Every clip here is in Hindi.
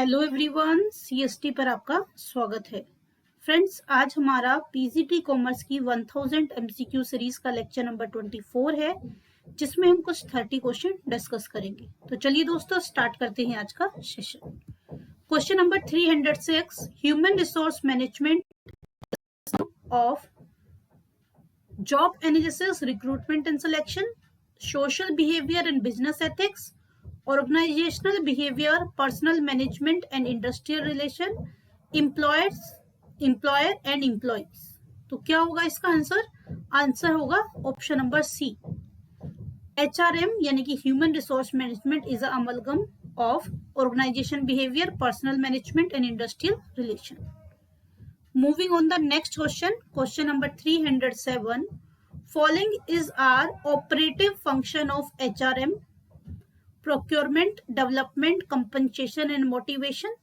हेलो एवरीवन, सीएसटी पर आपका स्वागत है। फ्रेंड्स, आज हमारा पीजीटी कॉमर्स की 1000 एमसीक्यू सीरीज का लेक्चर नंबर 24 है, जिसमें हम कुछ 30 क्वेश्चन डिस्कस करेंगे। तो चलिए दोस्तों, स्टार्ट करते हैं आज का session. Question number 306, human resource management of job analysis, recruitment and selection, social behaviour and business ethics, organizational behavior, personal management and industrial relation, employer and employees। तो क्या होगा इसका आंसर? आंसर होगा ऑप्शन नंबर सी। HRM यानी कि human resource management is a amalgam of organisation behaviour, personnel management and industrial relation. Moving on the next question, question number 307, following is are operative function of HRM: procurement, development, compensation and motivation,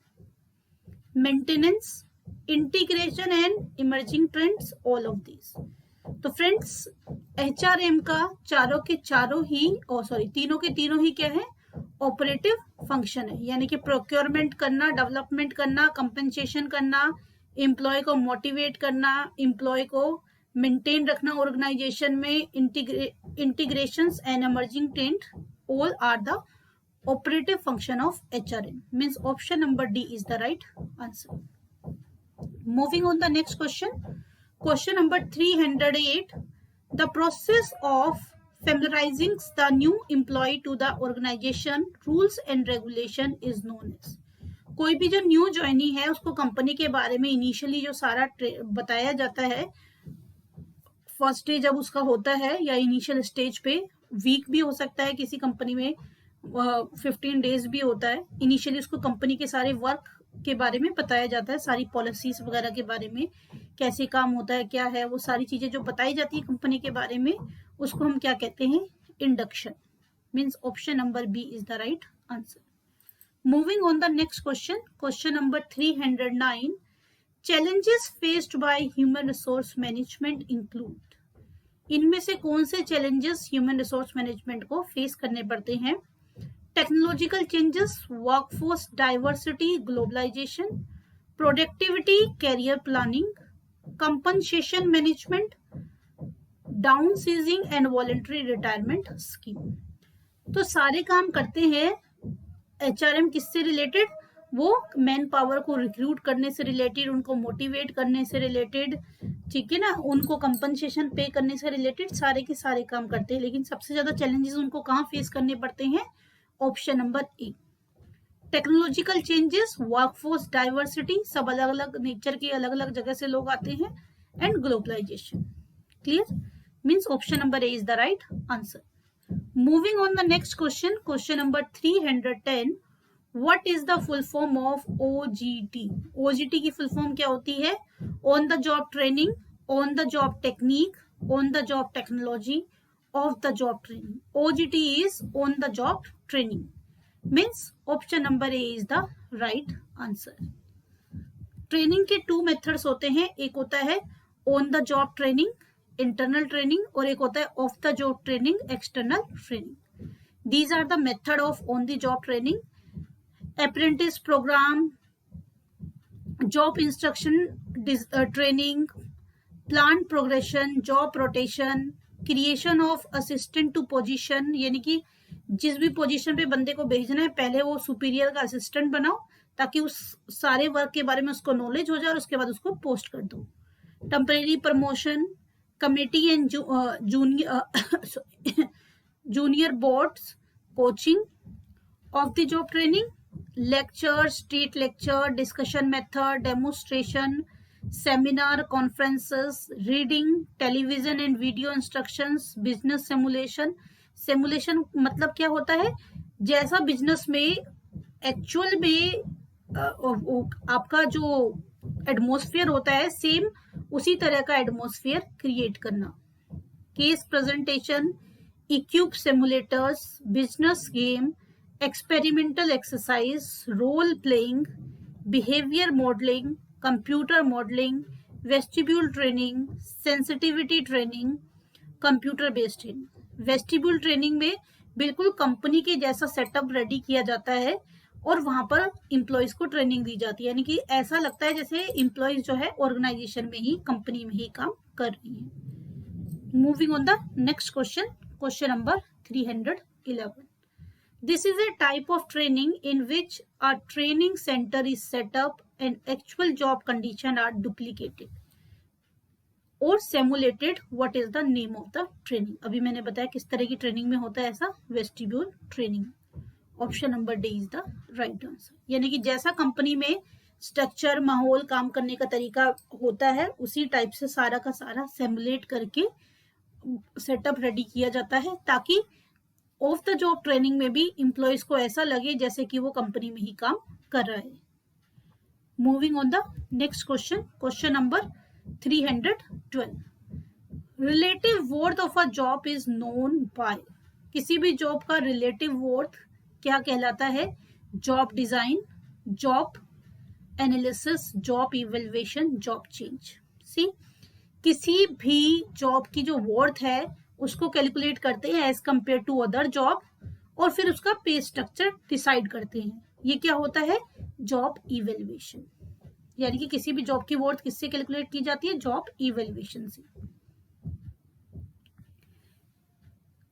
maintenance, integration and emerging trends, all of these। तो फ्रेंड्स, HRM का चारों के चारों ही तीनों के तीनों ही क्या है? ऑपरेटिव फंक्शन है, यानी कि प्रोक्योरमेंट करना, डेवलपमेंट करना, कंपनसेशन करना, एम्प्लॉय को मोटिवेट करना, एम्प्लॉय को मेंटेन रखना ऑर्गेनाइजेशन में, integrations and emerging trend, all are the operative function of HRM। means option number D is the right answer। Moving on the next question, question number 308, the process of familiarizing the new employee to the organization rules and regulation is known as। कोई भी जो न्यू ज्वाइनी है उसको कंपनी के बारे में इनिशियली जो सारा बताया जाता है, फर्स्ट डे जब उसका होता है या इनिशियल स्टेज पे, वीक भी हो सकता है किसी कंपनी में, 15 डेज भी होता है। इनिशियली उसको कंपनी के सारे वर्क के बारे में बताया जाता है, सारी पॉलिसीज वगैरह के बारे में, कैसे काम होता है, क्या है, वो सारी चीजें जो बताई जाती है कंपनी के बारे में, उसको हम क्या कहते हैं? Induction. Means option number B is the right answer. Moving on the next question, question number 309, challenges faced by human resource management include. इनमें से कौन से चैलेंजेस ह्यूमन रिसोर्स मैनेजमेंट को फेस करने पड़ते हैं? Technological changes, workforce diversity, globalisation, productivity, career planning, compensation management, downsizing and voluntary retirement scheme. तो सारे काम करते हैं HRM किससे रिलेटेड? वो मैन पावर को रिक्रूट करने से रिलेटेड, उनको मोटिवेट करने से रिलेटेड, ठीक है ना, उनको कंपनसेशन पे करने से रिलेटेड सारे के सारे काम करते हैं। लेकिन सबसे ज्यादा चैलेंजेस उनको कहाँ फेस करने पड़ते हैं? ऑप्शन नंबर ए। टेक्नोलॉजिकल चेंजेस, वर्कफोर्स डाइवर्सिटी, सब अलग अलग नेचर के अलग अलग जगह से लोग आते हैं, and globalisation. Clear? Means option number A is the right answer. Moving on the next question, question number 310, What is the full form of OJT? OJT की फुल फॉर्म क्या होती है? On the job training, on the job technique, on the job technology, of the job training. OJT is on the job training। means option number A is the right answer। Training के 2 मेथड्स होते हैं, एक होता है on the job training, internal training, और एक होता है off the job training, external training. These are the method of on the job training: apprentice program, job instruction training, plant progression, job rotation, creation of assistant to position, यानी कि जिस भी पोजीशन पे बंदे को भेजना है पहले वो सुपीरियर का असिस्टेंट बनाओ ताकि उस सारे वर्क के बारे में उसको नॉलेज हो जाए और उसके बाद उसको पोस्ट कर दो। Temporary promotion, committee and junior boards, coaching, of the job training, lecture, street lecture, discussion method, demonstration, seminar, conferences, reading, television and video instructions, business simulation। simulation मतलब क्या होता है? जैसा बिजनेस में एक्चुअल में आपका जो एटमॉस्फेयर होता है, सेम उसी तरह का एटमॉस्फेयर क्रिएट करना। Case presentation, equip simulators, business game, experimental exercise, role playing, behavior modeling, computer modeling, vestibule training, sensitivity training, computer based training। Vestibule training में बिल्कुल कंपनी के जैसा सेटअप रेडी किया जाता है और वहां पर इम्प्लॉयज को ट्रेनिंग दी जाती है, यानी कि ऐसा लगता है जैसे इम्प्लॉयज जो है ऑर्गेनाइजेशन में ही, कंपनी में ही काम कर रही है। Moving on the next question, question number 311. This is a type of training in which a training center is set up and actual job conditions are duplicated or simulated. What is the name of the training? अभी मैंने बताया किस तरह की ट्रेनिंग में होता है ऐसा, vestibule training. Option number D is the right answer, यानी कि जैसा कंपनी में स्ट्रक्चर, माहौल, काम करने का तरीका होता है, उसी टाइप से सारा का सारा सिमुलेट करके सेटअप रेडी किया जाता है, ताकि ऑफ द जॉब ट्रेनिंग में भी इम्प्लॉयज को ऐसा लगे जैसे कि वो कंपनी में ही काम कर रहा है। Moving on the next question, question number 312. Relative worth of a job is known by, किसी भी जॉब का रिलेटिव वर्थ क्या कहलाता है? Job design, job analysis, job evaluation, job change. C, किसी भी जॉब की जो वर्थ है उसको कैलकुलेट करते हैं as compare to other job, और फिर उसका पे स्ट्रक्चर डिसाइड करते हैं। ये क्या होता है? Job evaluation. यानी कि किसी भी जॉब की वर्थ किससे कैलकुलेट की जाती है? जॉब इवैल्यूएशन से।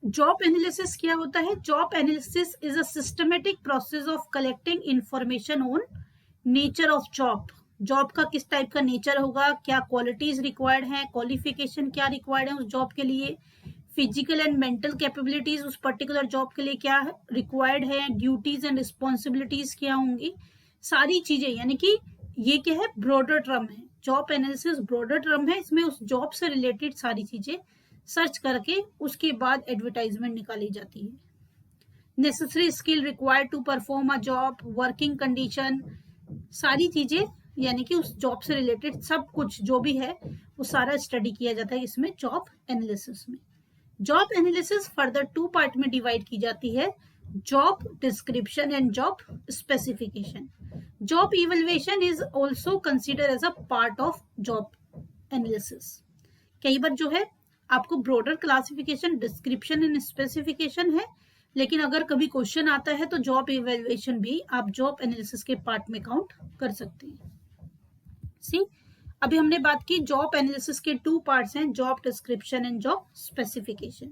जॉब एनालिसिस क्या होता है? Job analysis is a systematic process of collecting information on nature of job. Job का किस टाइप का नेचर होगा, क्या क्वालिटीज रिक्वायर्ड है, क्वालिफिकेशन क्या रिक्वायर्ड है उस जॉब के लिए, फिजिकल एंड मेंटल कैपेबिलिटीज उस पर्टिकुलर जॉब के लिए क्या रिक्वायर्ड है, ड्यूटीज एंड रिस्पॉन्सिबिलिटीज क्या होंगी, सारी चीजें। यानी कि ये क्या है? ब्रॉडर टर्म है। जॉब एनालिसिस ब्रॉडर टर्म है, इसमें उस जॉब से रिलेटेड सारी चीजें सर्च करके उसके बाद एडवर्टाइजमेंट निकाली जाती है। Necessary skill required to perform a job, working condition, सारी चीजें, यानी कि उस जॉब से रिलेटेड सब कुछ जो भी है वो सारा स्टडी किया जाता है इसमें, जॉब एनालिसिस में। Job analysis further two part में डिवाइड की जाती है, job description and job specification. Job evaluation is also consider as a part of job analysis. कई बार जो है आपको broader classification, description and specification है, लेकिन अगर कभी क्वेश्चन आता है तो जॉब इवैल्यूएशन भी आप जॉब एनालिसिस के पार्ट में काउंट कर सकते हैं। सी, अभी हमने बात की जॉब एनालिसिस के टू पार्ट्स हैं, job description and job specification.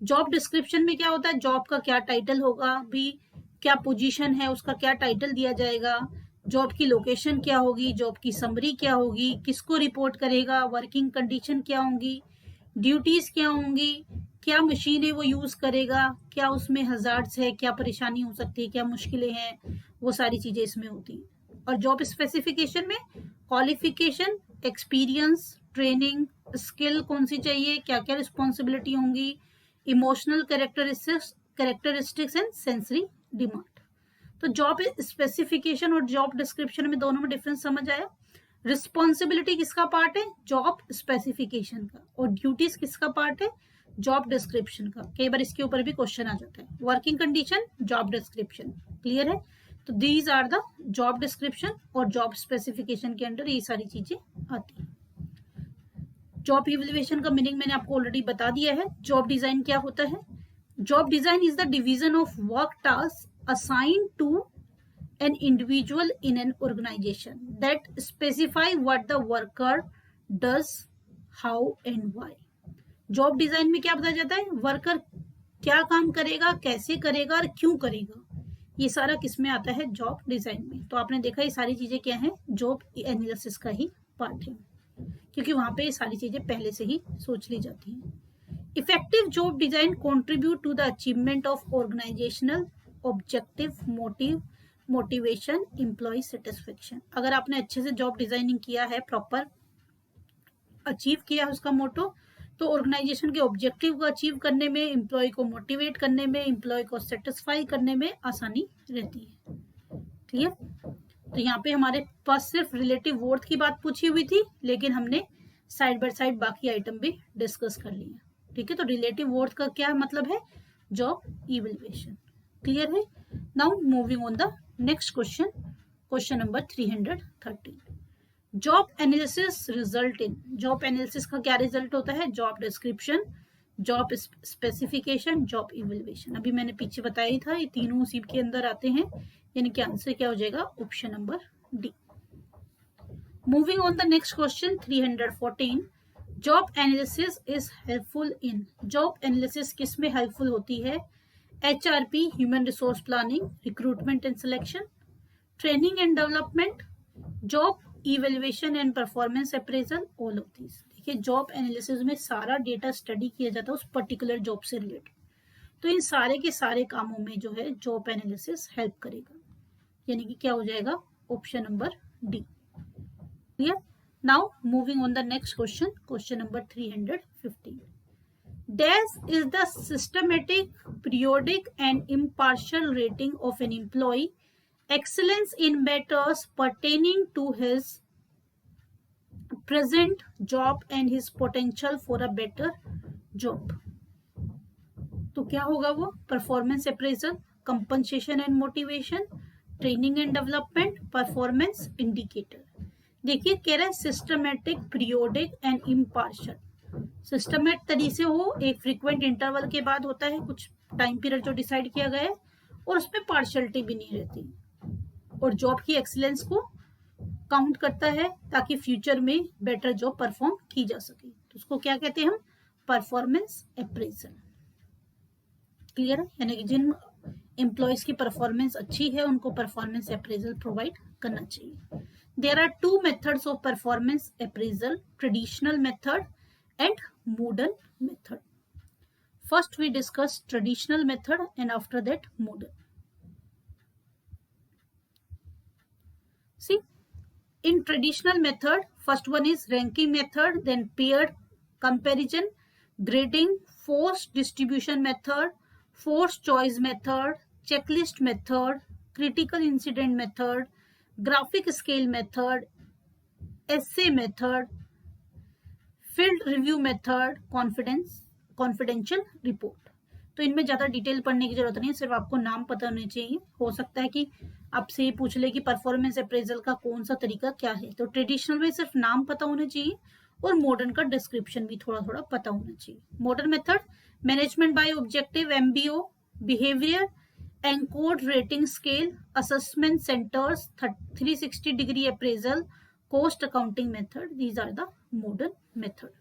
Job description में क्या होता है? जॉब का क्या टाइटल होगा, भी क्या पोजीशन है उसका क्या टाइटल दिया जाएगा, जॉब की लोकेशन क्या होगी, जॉब की समरी क्या होगी, किसको रिपोर्ट करेगा, वर्किंग कंडीशन क्या होंगी, ड्यूटीज क्या होंगी, क्या मशीन है वो यूज करेगा, क्या उसमें हजार्ड्स है, क्या परेशानी हो सकती है, क्या मुश्किलें हैं, वो सारी चीजें इसमें होती हैं। और जॉब स्पेसिफिकेशन में क्वालिफिकेशन, एक्सपीरियंस, ट्रेनिंग, स्किल कौन सी चाहिए, क्या क्या रिस्पॉन्सिबिलिटी होंगी, emotional characteristics and sensory demand. तो जॉब स्पेसिफिकेशन और जॉब डिस्क्रिप्शन में दोनों में डिफरेंस समझ आया। रिस्पॉन्सिबिलिटी किसका पार्ट है? जॉब स्पेसिफिकेशन का। और ड्यूटीज किसका पार्ट है? जॉब डिस्क्रिप्शन का। कई बार इसके ऊपर भी क्वेश्चन आ जाता है। Working condition, job description. Clear है? तो these are the job description और जॉब स्पेसिफिकेशन के अंडर ये सारी चीजें आती हैं। जॉब इवैल्यूएशन का मीनिंग मैंने आपको ऑलरेडी बता दिया है। जॉब डिजाइन क्या होता है? Job design is the division of work task assigned to an individual in an organization that specify what the worker does, how and why. Job design में क्या बताया जाता है? वर्कर क्या काम करेगा, कैसे करेगा और क्यों करेगा, ये सारा किस में आता है? जॉब डिजाइन में। तो आपने देखा ये सारी चीजें क्या है? जॉब एनालिसिस का ही पार्ट है, क्योंकि वहां पे ये सारी चीजें पहले से ही सोच ली जाती हैं। Effective job design contribute to the achievement of organisational objective, motivation, employee satisfaction. अगर आपने अच्छे से जॉब डिजाइनिंग किया है, प्रॉपर अचीव किया है उसका मोटो, तो ऑर्गेनाइजेशन के ऑब्जेक्टिव को अचीव करने में, एम्प्लॉय को मोटिवेट करने में, एम्प्लॉय को सेटिस्फाई करने में आसानी रहती है। क्लियर? तो यहाँ पे हमारे पास सिर्फ रिलेटिव वर्थ की बात पूछी हुई थी, लेकिन हमने साइड बाय साइड बाकी आइटम भी डिस्कस कर लिए। ठीक है? तो रिलेटिव वर्थ का क्या मतलब है? Job evaluation. क्लियर है? Now moving on the next question, question number 313। Job analysis result in. Job analysis का क्या रिजल्ट होता है? Job description, job specification, job evaluation. अभी मैंने पीछे बताया ही था, ये तीनों उसी के अंदर आते हैं। यानी कि आंसर क्या हो जाएगा, option number D. Moving on the next question 314, job analysis is helpful in. Job analysis किस में हेल्पफुल होती है? HRP human resource planning, recruitment and selection, training and development, job evaluation and performance appraisal, all of this. देखिए जॉब एनालिसिस में सारा डेटा स्टडी किया जाता है उस पर्टिकुलर जॉब से रिलेटेड, तो इन सारे के सारे कामों में जो है जॉब एनालिसिस हेल्प करेगा, यानी कि क्या हो जाएगा, option number D. Clear? Now moving on the next question, question number 315, Dash is the systematic, periodic and impartial rating of an employee excellence in matters pertaining to his present job and his potential for a better job। तो क्या होगा वो, performance appraisal, compensation and motivation, training and development, performance indicator. देखिए कह रहा है systematic, periodic and impartial. Systematic तरीके से हो, एक फ्रीक्वेंट इंटरवल के बाद होता है, कुछ टाइम पीरियड जो डिसाइड किया गया है, और उसमें पार्शियलिटी भी नहीं रहती, और जॉब की एक्सीलेंस को काउंट करता है ताकि फ्यूचर में बेटर जॉब परफॉर्म की जा सके। तो उसको क्या कहते हैं हम, परफॉर्मेंस अप्रेजल। क्लियर है? यानी कि जिन एम्प्लॉयज की परफॉर्मेंस अच्छी है उनको परफॉर्मेंस अप्रेजल प्रोवाइड करना चाहिए। There are two methods of performance appraisal, traditional method and modern method. First we discuss traditional method and after that modern. See, in traditional method, first one is ranking method, then paired comparison, grading, forced distribution method, forced choice method, checklist method, critical incident method, graphic scale method, essay method, field review method, confidential report. तो इनमें ज्यादा डिटेल पढ़ने की जरूरत नहीं है, सिर्फ आपको नाम पता होने चाहिए। हो सकता है कि आपसे पूछ ले कि परफॉर्मेंस अप्रेजल का कौन सा तरीका क्या है, तो ट्रेडिशनल में सिर्फ नाम पता होना चाहिए और मॉडर्न का डिस्क्रिप्शन भी थोड़ा थोड़ा पता होना चाहिए। Modern method, management by objective, MBO, behaviour, anchored rating scale, assessment centres, 360 degree appraisal, cost accounting method, these are the modern method।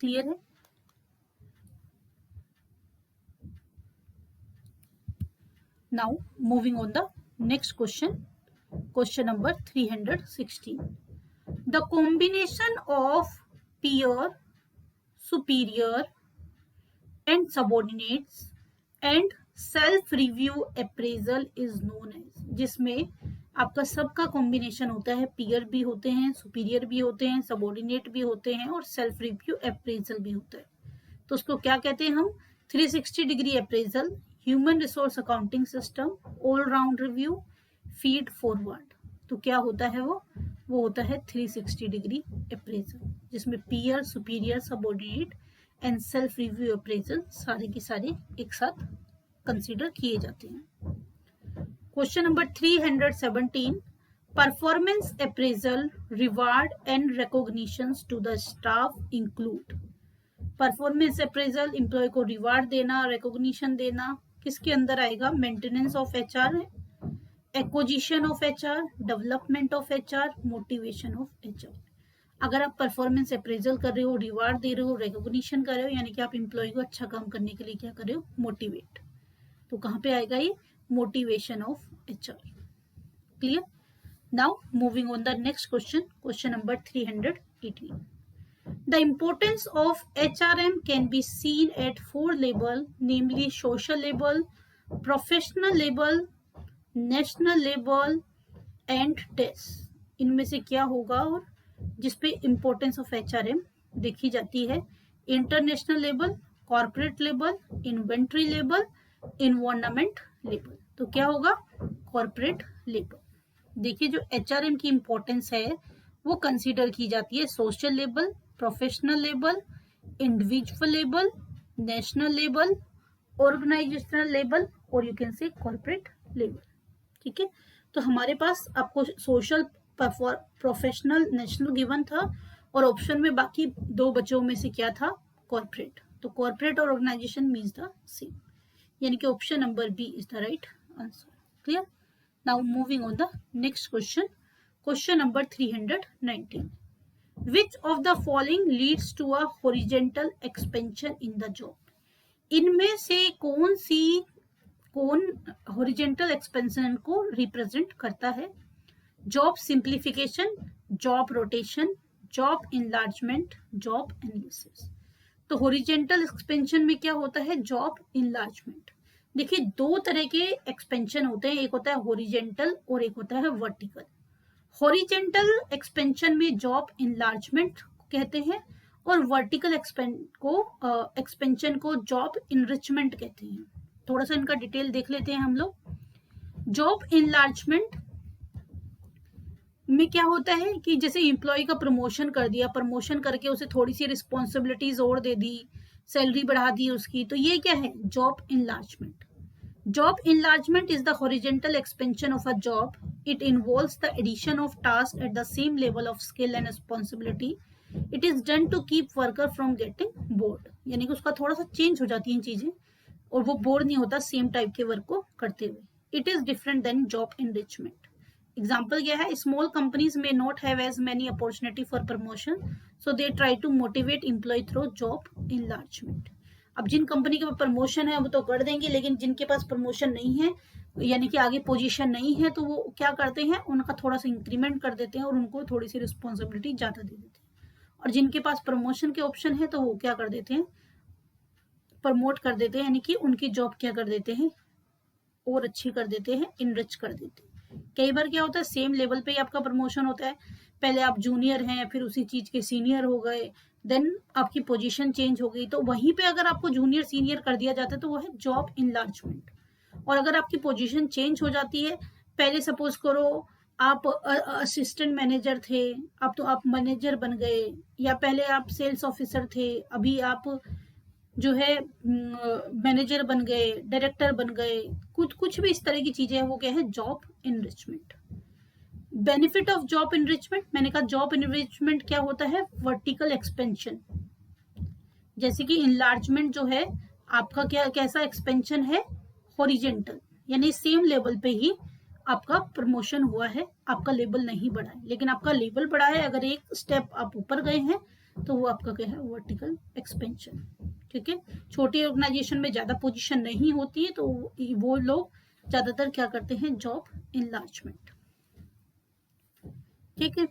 clear है? Now moving on the next question, question number 316, the combination of peer, superior and subordinates and self review appraisal is known as, जिसमें आपका सबका कॉम्बिनेशन होता है, पीयर भी होते हैं, सुपीरियर भी होते हैं, सबऑर्डिनेट भी होते हैं और सेल्फ रिव्यू अप्रेजल भी होता है। तो उसको क्या कहते हैं हम, 360 degree appraisal, human resource accounting system, all round review, feed forward. तो क्या होता है वो होता है 360 डिग्री अप्रेजल, जिसमें peer, superior, subordinate and self review appraisal सारे के सारे एक साथ कंसीडर किए जाते हैं। Question number 317, performance appraisal, reward and recognitions to the staff include। Performance appraisal, employee को रिवार्ड देना, रिकॉग्निशन देना, किसके अंदर आएगा, maintenance of HR, acquisition of HR, development of HR, motivation of HR। अगर आप परफॉर्मेंस अप्रेजल कर रहे हो, रिवार्ड दे रहे हो, रिकॉग्निशन कर रहे हो, यानी कि आप एम्प्लॉय को अच्छा काम करने के लिए क्या कर रहे हो, मोटिवेट। तो कहाँ पे आएगा ये, motivation of HR। clear? Now moving on the next question, question number 318, the importance of HRM can be seen at 4 level, namely social level, professional level, national level and DAS। इनमें से क्या होगा और जिसपे इम्पोर्टेंस ऑफ HRM देखी जाती है, international level, corporate level, inventory level, environment level. तो क्या होगा, कॉर्पोरेट लेवल। देखिए जो HRM की इंपॉर्टेंस है वो कंसीडर की जाती है social level, professional level, individual level, national level, organisational level और you can say corporate level. ठीक है, तो हमारे पास आपको सोशल, प्रोफेशनल, नेशनल गिवन था और ऑप्शन में बाकी 2 बच्चों में से क्या था, कॉर्पोरेट। तो कॉर्पोरेट और ऑर्गेनाइजेशन मीन्स द सेम, यानी कि option number B is the right answer. Clear? Now moving on the next question, question number 319, which of the following leads to a horizontal expansion in the job? इनमें से कौन हॉरिजेंटल एक्सपेंशन को रिप्रेजेंट करता है? Job simplification, job rotation, job enlargement, job analysis. तो हॉरिजेंटल एक्सपेंशन में क्या होता है? Job enlargement. देखिए, दो तरह के एक्सपेंशन होते हैं, एक होता है हॉरिजेंटल और एक होता है वर्टिकल। हॉरिजेंटल एक्सपेंशन में जॉब इनलार्जमेंट कहते हैं और वर्टिकल एक्सपेंशन को जॉब इनरिचमेंट कहते हैं। थोड़ा सा इनका डिटेल देख लेते हैं हम लोग। जॉब इनलार्जमेंट में क्या होता है कि जैसे एम्प्लॉय का प्रमोशन कर दिया, प्रमोशन करके उसे थोड़ी सी रिस्पॉन्सिबिलिटीज और दे दी, सैलरी बढ़ा दी उसकी, तो ये क्या है? Job enlargement. Job enlargement is the horizontal expansion of a job. It involves the addition of tasks at the same level of skill and responsibility. It is done to keep worker from getting bored. यानी कि उसका थोड़ा सा चेंज हो जाती हैं चीजें और वो बोर नहीं होता सेम टाइप के वर्क को करते हुए। It is different than job enrichment. Example क्या है? Small companies may not have as many opportunity for promotion, so they try to motivate employee through job enlargement. अब जिन कंपनी के पास प्रमोशन है वो तो कर देंगे, लेकिन जिनके पास प्रमोशन नहीं है यानी कि आगे पोजीशन नहीं है, तो वो क्या करते हैं? उनका थोड़ा सा इंक्रीमेंट कर देते हैं और उनको थोड़ी सी रिस्पॉन्सिबिलिटी ज्यादा दे देते हैं। और जिनके पास प्रमोशन के ऑप्शन है तो वो क्या कर देते हैं? प्रमोट कर देते हैं, यानी कि उनकी जॉब क्या कर देते हैं? और अच्छी कर देते हैं, इनरिच कर देते हैं। कई बार क्या होता है, सेम लेवल पे ही आपका प्रमोशन होता है, पहले आप जूनियर हैं, फिर उसी चीज के सीनियर हो गए, देन आपकी पोजीशन चेंज हो गई, तो वहीं पे अगर आपको जूनियर सीनियर कर दिया जाता है तो वो है जॉब इनलार्जमेंट। और अगर आपकी पोजीशन चेंज हो जाती है, पहले सपोज करो आप असिस्टेंट मैनेजर थे, अब तो आप मैनेजर बन गए, या पहले आप सेल्स ऑफिसर थे, अभी आप जो है मैनेजर बन गए, डायरेक्टर बन गए, कुछ भी इस तरह की चीजें हैं, वो क्या है? Job enrichment. Benefit of job enrichment, मैंने कहा जॉब इनरिचमेंट क्या होता है? Vertical expansion. जैसे कि इनलार्जमेंट जो है आपका क्या कैसा एक्सपेंशन है? हॉरिजेंटल, यानी सेम लेवल पे ही आपका प्रमोशन हुआ है, आपका लेवल नहीं बढ़ा है। लेकिन आपका लेवल बढ़ा है, अगर एक स्टेप आप ऊपर गए हैं तो वो आपका क्या है? Vertical expansion. ठीक है, छोटी ऑर्गेनाइजेशन में ज्यादा पोजीशन नहीं होती है तो वो लोग ज्यादातर क्या करते हैं? Job enlargement. ठीक है,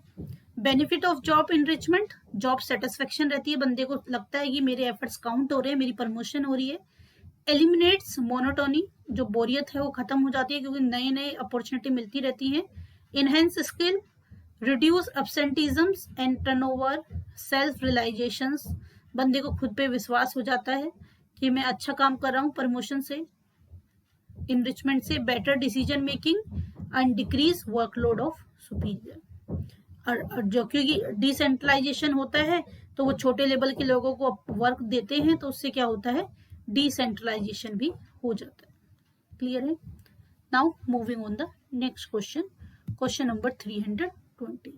benefit of job enrichment, job satisfaction रहती है, बंदे को लगता है कि मेरे एफर्ट्स काउंट हो रहे हैं, मेरी प्रमोशन हो रही है। एलिमिनेट्स मोनोटोनी, जो बोरियत है वो खत्म हो जाती है क्योंकि नई नई अपॉर्चुनिटी मिलती रहती है। Enhance skill, reduce absenteeisms and turnover, self realisations, बंदे को खुद पे विश्वास हो जाता है कि मैं अच्छा काम कर रहा हूँ प्रमोशन से, इनरिचमेंट से। Better decision making and decrease workload of superior. और जो क्योंकि डिसेंट्रलाइजेशन होता है तो वो छोटे लेवल के लोगों को वर्क देते हैं, तो उससे क्या होता है? डिसेंट्रलाइजेशन भी हो जाता है। क्लियर है? Now moving on the next question, question number 320,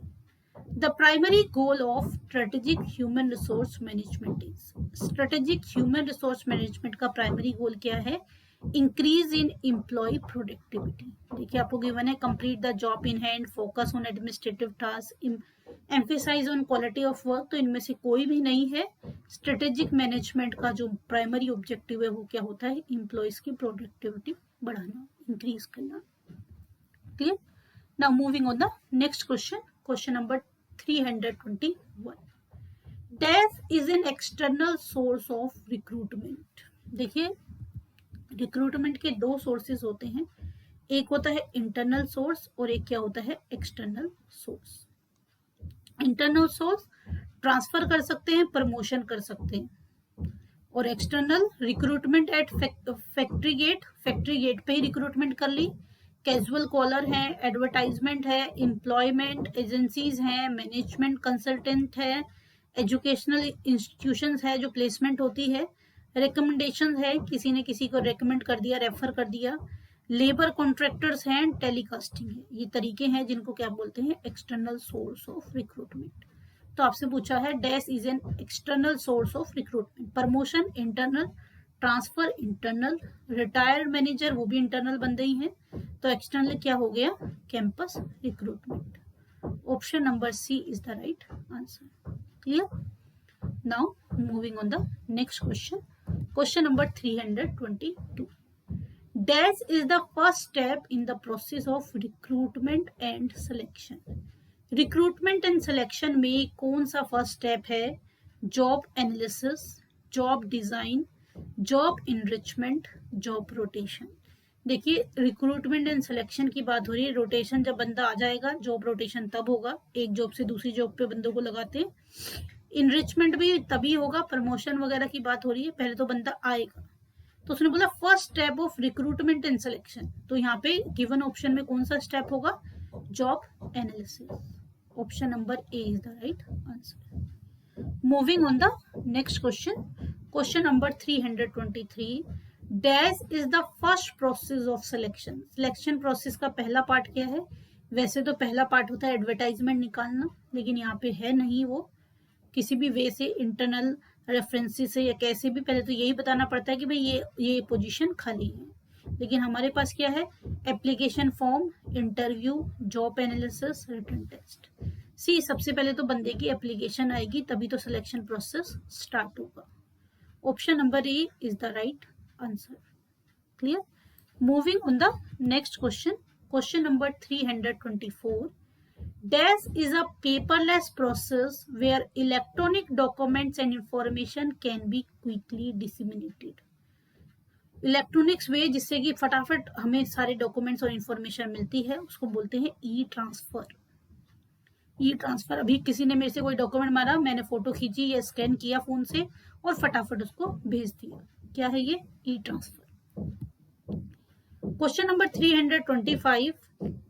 the primary goal of strategic human resource management is. Strategic human resource management का प्राइमरी गोल क्या है? Increase in employee productivity. देखिए आपको गिवन है complete the job in hand, focus on administrative task, emphasise on quality of work. तो इनमें से कोई भी नहीं है। स्ट्रेटेजिक मैनेजमेंट का जो प्राइमरी ऑब्जेक्टिव है वो क्या होता है? एम्प्लॉयज की प्रोडक्टिविटी बढ़ाना, इंक्रीज करना। Clear? Now moving on the next question, question number 321, डेफ is an external source of recruitment. देखिए रिक्रूटमेंट के दो सोर्सेज होते हैं, एक होता है इंटरनल सोर्स और एक क्या होता है? External source. Internal source transfer कर सकते हैं, प्रमोशन कर सकते हैं, और external recruitment at factory gate पे ही रिक्रूटमेंट कर ली, कैजुअल कॉलर है, एडवर्टाइजमेंट है, एम्प्लॉयमेंट एजेंसीज हैं, मैनेजमेंट कंसल्टेंट है, एजुकेशनल इंस्टीट्यूशंस है जो प्लेसमेंट होती है, रिकमेंडेशन है, किसी ने किसी को रेकमेंड कर दिया, रेफर कर दिया, लेबर कॉन्ट्रैक्टर्स हैं, टेलीकास्टिंग है। ये तरीके हैं जिनको क्या बोलते हैं? External source of recruitment. तो आपसे पूछा है dash is an external source of recruitment. Promotion internal, transfer internal, retired manager वो भी इंटरनल बंदे ही हैं, तो एक्सटर्नल क्या हो गया, campus recruitment. Option number C is the right answer. Clear? Now moving on the next question, question number 322। Dash is the first step in the process of recruitment and selection. Recruitment and selection में कौन सा फर्स्ट स्टेप है? Job analysis, job design, job enrichment, job rotation. देखिए रिक्रूटमेंट एंड सिलेक्शन की बात हो रही है। रोटेशन जब बंदा आ जाएगा, जॉब रोटेशन तब होगा, एक जॉब से दूसरी जॉब पे बंदों को लगाते हैं। इनरिचमेंट भी तभी होगा, प्रमोशन वगैरह की बात हो रही है, पहले तो बंदा आएगा। तो उसने बोला first step of recruitment and selection, तो यहाँ पे गिवन ऑप्शन में कौन सा स्टेप होगा? Job analysis. Option number A is the right answer. Moving on the next question, question number 323। Dash is the first process of selection. Selection process का पहला पार्ट क्या है? वैसे तो पहला पार्ट होता है एडवर्टाइजमेंट निकालना, लेकिन यहाँ पे है नहीं वो, किसी भी वे से इंटरनल रेफरेंसेस से या कैसे भी, पहले तो यही बताना पड़ता है कि भाई ये पोजीशन खाली है। लेकिन हमारे पास क्या है? Application form, interview, job analysis, written test. C, सबसे पहले तो बंदे की एप्लीकेशन आएगी, तभी तो सिलेक्शन प्रोसेस स्टार्ट होगा। Option number A is the right answer. Clear? Moving on the next question, question number 324। Dash is a paperless process where electronic documents and information can be quickly disseminated. Electronics way जिससे कि फटाफट हमें सारे डॉक्यूमेंट्स और इंफॉर्मेशन मिलती है, उसको बोलते हैं ई ट्रांसफर। ई ट्रांसफर, अभी किसी ने मेरे से कोई डॉक्यूमेंट मारा, मैंने फोटो खींची या स्कैन किया फोन से और फटाफट उसको भेज दिया, क्या है ये? E transfer. Question number 325।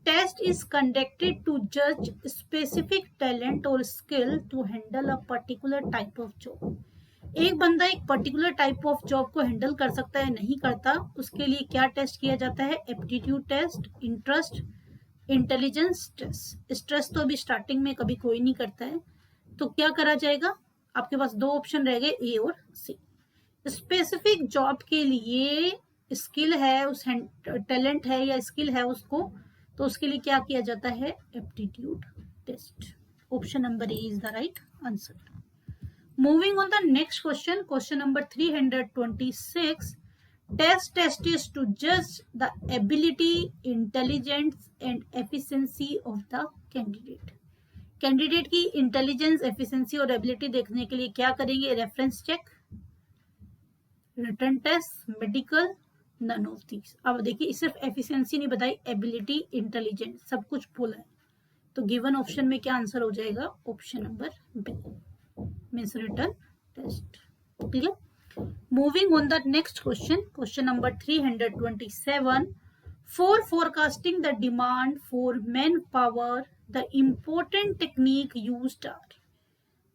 Test is conducted to judge specific talent or skill to handle a particular type of job. एक बंदा एक पर्टिकुलर टाइप ऑफ जॉब को हैंडल कर सकता है, नहीं करता, उसके लिए क्या टेस्ट किया जाता है? Aptitude test, interest, intelligence test. Stress तो अभी स्टार्टिंग में कभी कोई नहीं करता है, तो क्या करा जाएगा? आपके पास दो ऑप्शन रह गए, ए और सी। स्पेसिफिक जॉब के लिए स्किल है, उस टैलेंट है या स्किल है उसको, तो उसके लिए क्या किया जाता है? Aptitude test. Option number A is the right answer. Moving on the next question, question number 326। Test is to जज the ability, intelligence and efficiency of the candidate. Candidate की इंटेलिजेंस, एफिशिएंसी और एबिलिटी देखने के लिए क्या करेंगे? Reference check, written test, medical, none of these. अब देखिए सिर्फ एफिशिएंसी नहीं बताई, एबिलिटी, इंटेलिजेंस सब कुछ बोला है, तो गिवन ऑप्शन में क्या आंसर हो जाएगा? Option number B, means written test. Clear? Moving on the next question, question number 327। For forecasting the demand for manpower, the important technique used are.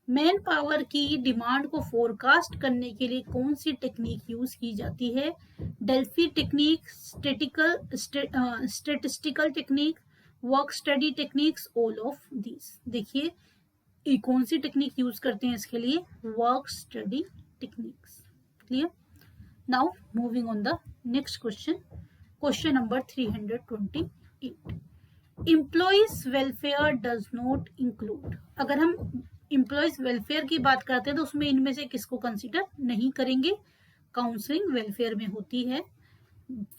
Manpower की डिमांड को फोरकास्ट करने के लिए कौन सी टेक्निक यूज की जाती है? Delphi technique, statistical technique, work study techniques, all of this. देखिए कौन सी टेक्निक यूज करते हैं इसके लिए? Work study techniques. Clear? Now moving on the next question, question number 328। Employees welfare does not include. अगर हम एम्प्लॉइज वेलफेयर की बात करते हैं तो उसमें इनमें से किसको कंसीडर नहीं करेंगे? काउंसलिंग वेलफेयर में होती है,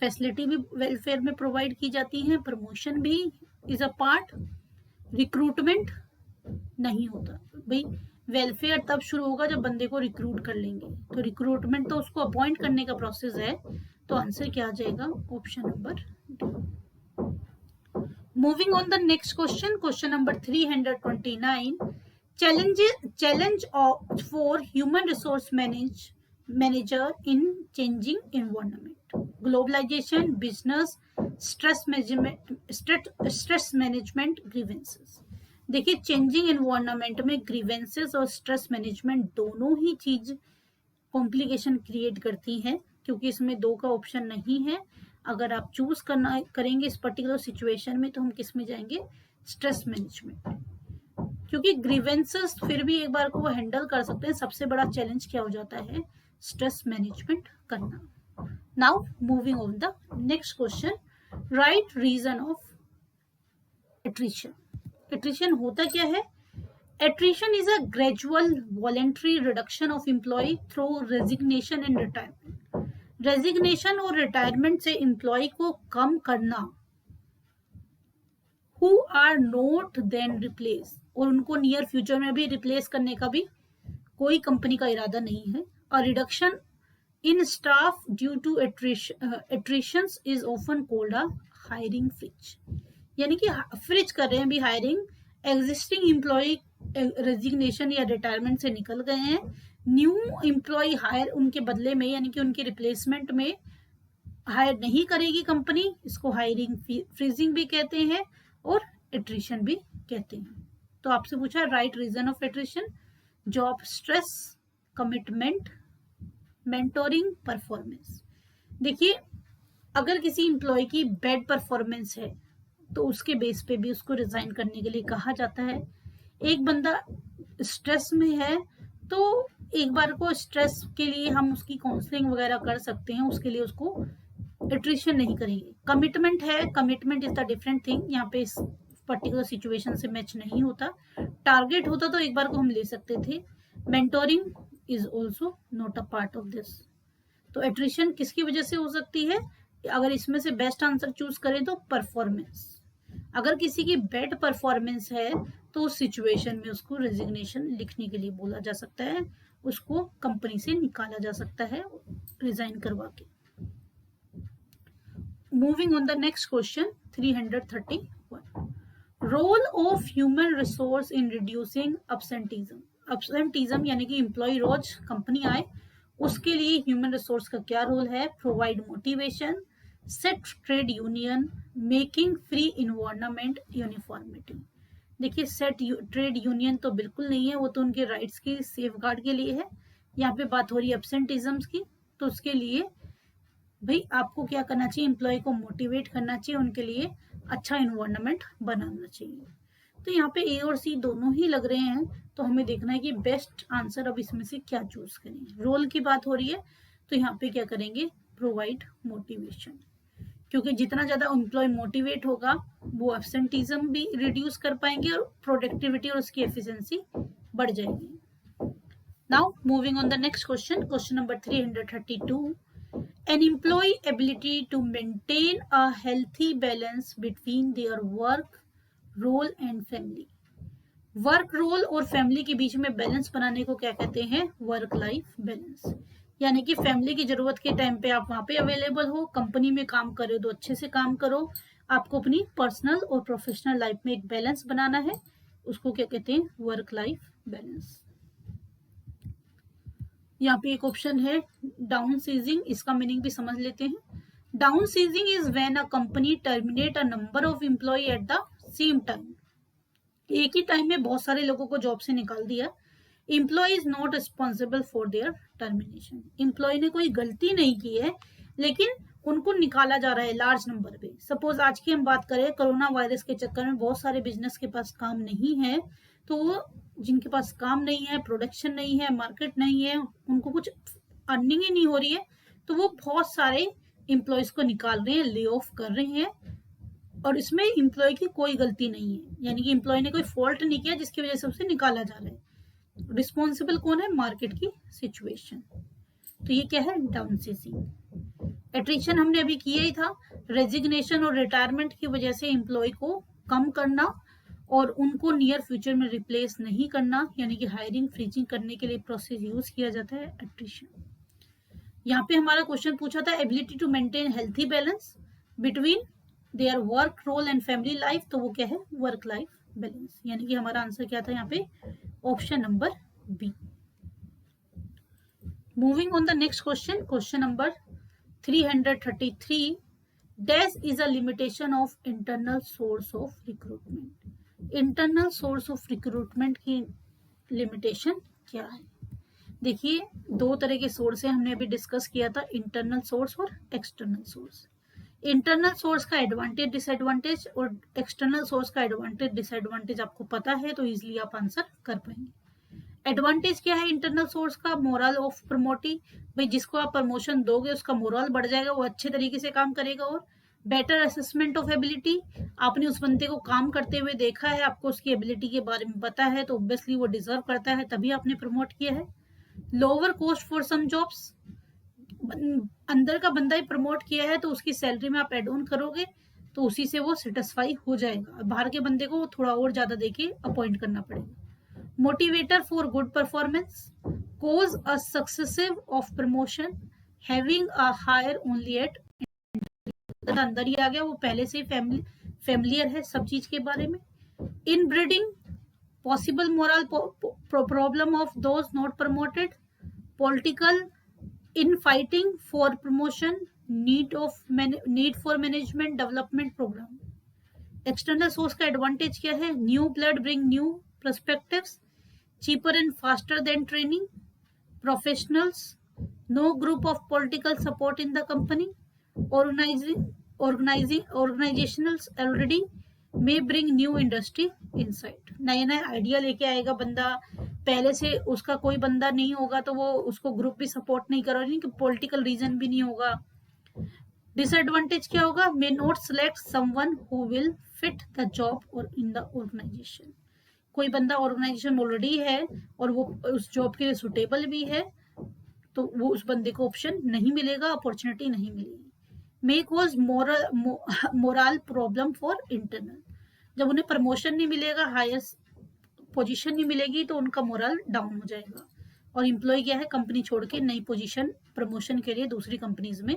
फैसिलिटी भी वेलफेयर में प्रोवाइड की जाती है, प्रमोशन भी इज अ पार्ट, रिक्रूटमेंट नहीं होता। भाई वेलफेयर तब शुरू होगा जब बंदे को रिक्रूट कर लेंगे, तो रिक्रूटमेंट तो उसको अपॉइंट करने का प्रोसेस है, तो आंसर क्या आ जाएगा? Option number D. Moving on the next question, question number 329। Challenge for human resource manager in changing environment. Globalization, business, stress management, grievances. देखिए चेंजिंग एनवायरनमेंट में ग्रीवेंसेस और स्ट्रेस मैनेजमेंट दोनों ही चीज कॉम्प्लिकेशन क्रिएट करती हैं, क्योंकि इसमें दो का ऑप्शन नहीं है। अगर आप चूज करेंगे इस पर्टिकुलर सिचुएशन में, तो हम किस में जाएंगे? स्ट्रेस मैनेजमेंट, क्योंकि ग्रीवेंसेस फिर भी एक बार को वो हैंडल कर सकते हैं। सबसे बड़ा चैलेंज क्या हो जाता है? स्ट्रेस मैनेजमेंट करना। Now moving on the next question, right reason of attrition. Attrition होता क्या है? Attrition is a gradual voluntary reduction of employee through resignation and retirement. Resignation और retirement से employee को कम करना, who are not then replaced, और उनको near future में भी replace करने का भी कोई कंपनी का इरादा नहीं है। A reduction in staff due to attritions is often called a hiring freeze. यानी कि फ्रिज कर रहे हैं भी हायरिंग, एग्जिस्टिंग एम्प्लॉय रेजिग्नेशन या रिटायरमेंट से निकल गए हैं, न्यू एम्प्लॉय हायर उनके बदले में यानी कि उनके रिप्लेसमेंट में हायर नहीं करेगी कंपनी, इसको हायरिंग फ्रीजिंग भी कहते हैं और एट्रिशन भी कहते हैं। तो आपसे पूछा right reason of attrition, job stress, commitment, mentoring, performance. देखिए अगर किसी एम्प्लॉय की बैड परफॉर्मेंस है तो उसके बेस पे भी उसको रिजाइन करने के लिए कहा जाता है। एक बंदा स्ट्रेस में है तो एक बार को स्ट्रेस के लिए हम उसकी काउंसलिंग वगैरह कर सकते हैं, उसके लिए उसको एट्रिशन नहीं करेंगे। कमिटमेंट है, commitment is the different thing, यहाँ पे इस पर्टिकुलर सिचुएशन से मैच नहीं होता। टारगेट होता तो एक बार को हम ले सकते थे। Mentoring is also not a part of this. तो एट्रिशन किसकी वजह से हो सकती है? अगर इसमें से बेस्ट आंसर चूज करें तो परफॉर्मेंस। अगर किसी की बैड परफॉर्मेंस है तो उस सिचुएशन में उसको रेजिग्नेशन लिखने के लिए बोला जा सकता है, उसको कंपनी से निकाला जा सकता है रिजाइन करवा के। Moving on the next question 331, role of human resource in reducing absenteeism. Absenteeism यानी कि एम्प्लॉय रोज कंपनी आए उसके लिए ह्यूमन रिसोर्स का क्या रोल है? Provide motivation, set trade union, making free environment, uniformity. देखिए सेट ट्रेड यूनियन तो बिल्कुल नहीं है, वो तो उनके राइट्स की सेफगार्ड के लिए है। यहाँ पे बात हो रही है एब्सेंटिज्म की, तो उसके लिए भाई आपको क्या करना चाहिए? एम्प्लॉय को मोटिवेट करना चाहिए, उनके लिए अच्छा इन्वायरमेंट बनाना चाहिए। तो यहाँ पे ए और सी दोनों ही लग रहे हैं, तो हमें देखना है कि बेस्ट आंसर अब इसमें से क्या चूज करें। रोल की बात हो रही है तो यहाँ पे क्या करेंगे? प्रोवाइड मोटिवेशन, क्योंकि जितना ज्यादा एम्प्लॉय मोटिवेट होगा वो एब्सेंटिज्म भी रिड्यूस कर पाएंगे और प्रोडक्टिविटी और उसकी एफिशिएंसी बढ़ जाएगी। Now moving on the next question, question number 332, an employee ability to maintain a healthy balance between their work role and family। Work role और फैमिली के बीच में बैलेंस बनाने को क्या कहते हैं? Work life balance. यानी कि फैमिली की जरूरत के टाइम पे आप वहां पे अवेलेबल हो, कंपनी में काम करो तो अच्छे से काम करो, आपको अपनी पर्सनल और प्रोफेशनल लाइफ में एक बैलेंस बनाना है, उसको क्या कहते हैं? Work life balance. यहाँ पे एक ऑप्शन है डाउन सीजिंग, इसका मीनिंग भी समझ लेते हैं। Downsizing is when a company terminate a number of employee at the same time. एक ही टाइम में बहुत सारे लोगों को जॉब से निकाल दिया। Employee is not responsible for their termination. Employee ने कोई गलती नहीं की है लेकिन उनको निकाला जा रहा है लार्ज नंबर पे। सपोज आज की हम बात करें, कोरोना वायरस के चक्कर में बहुत सारे बिजनेस के पास काम नहीं है, तो जिनके पास काम नहीं है, प्रोडक्शन नहीं है, मार्केट नहीं है, उनको कुछ अर्निंग ही नहीं हो रही है, तो वो बहुत सारे एम्प्लॉयज को निकाल रहे हैं, ले ऑफ कर रहे हैं, और इसमें एम्प्लॉय की कोई गलती नहीं है, यानी कि एम्प्लॉय ने कोई फॉल्ट नहीं किया जिसकी वजह से उसे निकाला जा रहा है। रिस्पॉन्सिबल कौन है? मार्केट की सिचुएशन। तो ये क्या है? Down seizing. एट्रिशन हमने अभी किया ही था, रेजिग्नेशन और रिटायरमेंट की वजह से एम्प्लॉय को कम करना और उनको नियर फ्यूचर में रिप्लेस नहीं करना, यानी कि हायरिंग फ्रीजिंग करने के लिए प्रोसेस यूज किया जाता है एट्रिशन। यहाँ पे हमारा क्वेश्चन पूछा था ability to maintain healthy balance between their work role and family life, तो वो क्या है? Work life balance. यानी कि हमारा आंसर क्या था यहाँ पे? Option number B. Moving on the next question, question number 333, dash is a limitation of internal source of recruitment. Internal source of recruitment की लिमिटेशन क्या है? देखिए दो तरह के सोर्स है, हमने अभी डिस्कस किया था, इंटरनल सोर्स और एक्सटर्नल सोर्स। इंटरनल सोर्स का एडवांटेज डिसएडवांटेज और एक्सटर्नल सोर्स का एडवांटेज डिसएडवांटेज आपको पता है तो इजिली आप आंसर कर पाएंगे। एडवांटेज क्या है इंटरनल सोर्स का? मोरल ऑफ प्रमोटिंग, भाई जिसको आप प्रमोशन दोगे उसका मोरल बढ़ जाएगा, वो अच्छे तरीके से काम करेगा। और बेटर असेसमेंट ऑफ एबिलिटी, आपने उस बंदे को काम करते हुए देखा है, आपको उसकी एबिलिटी के बारे में पता है, तो ऑब्वियसली वो डिजर्व करता है, तभी आपने प्रमोट किया है। Lower cost for some jobs, अंदर का बंदा ही प्रमोट किया है तो उसकी सैलरी में आप एड ऑन करोगे तो उसी से वो सेटिस्फाई हो जाएगा। बाहर के बंदे को थोड़ा और ज्यादा देके अपॉइंट करना पड़ेगा। Motivator for good performance, cause a successive of promotion, having a higher only at अंदर ही आ गया, वो पहले से ही फैमिलियर है सब चीज के बारे में। Inbreeding, possible moral problem of those not promoted, political infighting for promotion, need for management development programme. External source का एडवांटेज क्या है? New blood bring new perspectives, cheaper and faster than training, professionals, no group of political support in the company, organizationals already may bring new industry insight। नए नए आइडिया लेके आएगा बंदा, पहले से उसका कोई बंदा नहीं होगा तो वो उसको ग्रुप भी सपोर्ट नहीं करेगा, नहीं कि पॉलिटिकल रीजन भी नहीं होगा। डिसएडवांटेज क्या होगा? May not select someone who will fit the job और इन द ऑर्गेनाइजेशन, कोई बंदा ऑर्गेनाइजेशन ऑलरेडी है और वो उस जॉब के लिए सुटेबल भी है तो वो उस बंदे को ऑप्शन नहीं मिलेगा, अपॉर्चुनिटी नहीं मिलेगी। May cause moral problem for internal, जब उन्हें प्रमोशन नहीं मिलेगा, हायर पोजीशन नहीं मिलेगी तो उनका मोरल डाउन हो जाएगा। और एम्प्लॉय क्या है, कंपनी छोड़ के नई पोजीशन प्रमोशन के लिए दूसरी कंपनीज में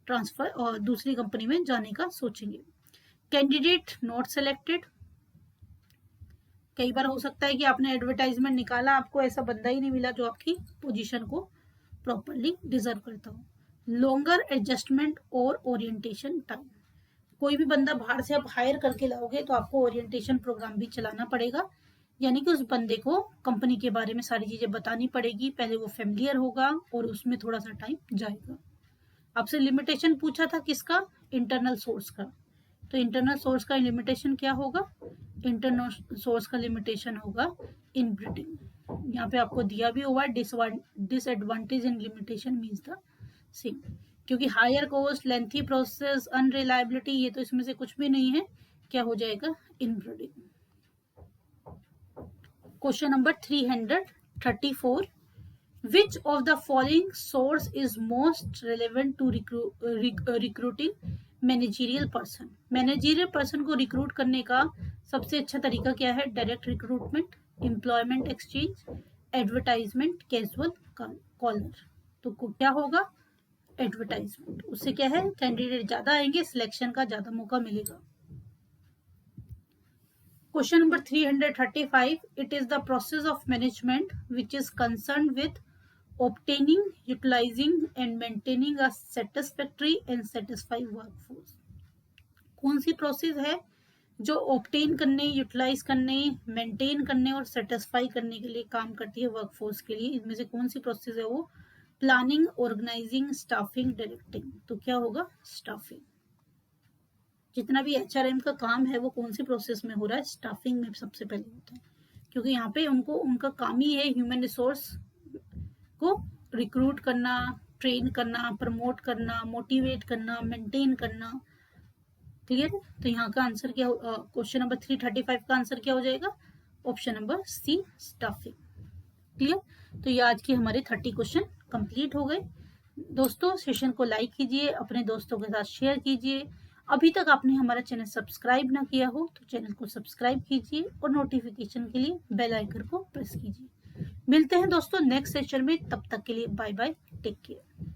ट्रांसफर और दूसरी कंपनी में जाने का सोचेंगे। कैंडिडेट नॉट सेलेक्टेड, कई बार हो सकता है कि आपने एडवर्टाइजमेंट निकाला, आपको ऐसा बंदा ही नहीं मिला जो आपकी पोजीशन को प्रॉपरली डिजर्व करता हो। लॉन्गर एडजस्टमेंट और ओरिएंटेशन टाइम, कोई भी बंदा बाहर से आप हायर करके लाओगे तो आपको ओरिएंटेशन प्रोग्राम भी चलाना पड़ेगा, यानी कि उस बंदे को कंपनी के बारे में सारी चीजें बतानी पड़ेगी, पहले वो फेमिलियर होगा और उसमें थोड़ा सा टाइम जाएगा। आपसे लिमिटेशन पूछा था किसका? इंटरनल सोर्स का, तो इंटरनल सोर्स का लिमिटेशन क्या होगा? इंटरनल सोर्स का लिमिटेशन होगा इनब्रीडिंग। यहाँ पे आपको दिया भी हुआ disadvantage and limitation means the same, क्योंकि हायर कॉस्ट, लेंथी प्रोसेस, अनरिलायबिलिटी, ये तो इसमें से कुछ भी नहीं है, क्या हो जाएगा? Inbreeding. Question number 334, which of the following source is most relevant to recruiting managerial person? Managerial person को रिक्रूट करने का सबसे अच्छा तरीका क्या है? Direct recruitment, employment exchange, advertisement, casual caller. तो क्या होगा? एडवर्टाइजमेंट। उससे क्या है? कैंडिडेट ज्यादा आएंगे, सिलेक्शन का ज्यादा मौका मिलेगा। Question number 335, it is the process of management which is concern with obtaining, utilizing and maintaining a satisfactory and satisfied workforce। कौन सी प्रोसेस है जो ऑब्टेन करने, यूटिलाइज करने, मेंटेन करने और सेटिस्फाई करने के लिए काम करती है वर्कफोर्स के लिए? इनमें से कौन सी प्रोसेस है वो? Planning, organising, staffing, directing. तो क्या होगा? स्टाफिंग। जितना भी एचआरएम का काम है वो कौन सी प्रोसेस में हो रहा है? स्टाफिंग में सबसे पहले होता है, क्योंकि यहाँ पे उनका काम ही है ह्यूमन रिसोर्स को रिक्रूट करना, ट्रेन करना, प्रमोट करना, मोटिवेट करना, मेंटेन करना। क्लियर है? तो यहाँ का आंसर क्या, क्वेश्चन नंबर 335 का आंसर क्या हो जाएगा? Option number C, staffing. Clear? तो ये आज के हमारे 30 क्वेश्चन कंप्लीट हो गए। दोस्तों, सेशन को लाइक कीजिए, अपने दोस्तों के साथ शेयर कीजिए। अभी तक आपने हमारा चैनल सब्सक्राइब ना किया हो तो चैनल को सब्सक्राइब कीजिए और नोटिफिकेशन के लिए बेल आइकन को प्रेस कीजिए। मिलते हैं दोस्तों नेक्स्ट सेशन में, तब तक के लिए बाय बाय, टेक केयर।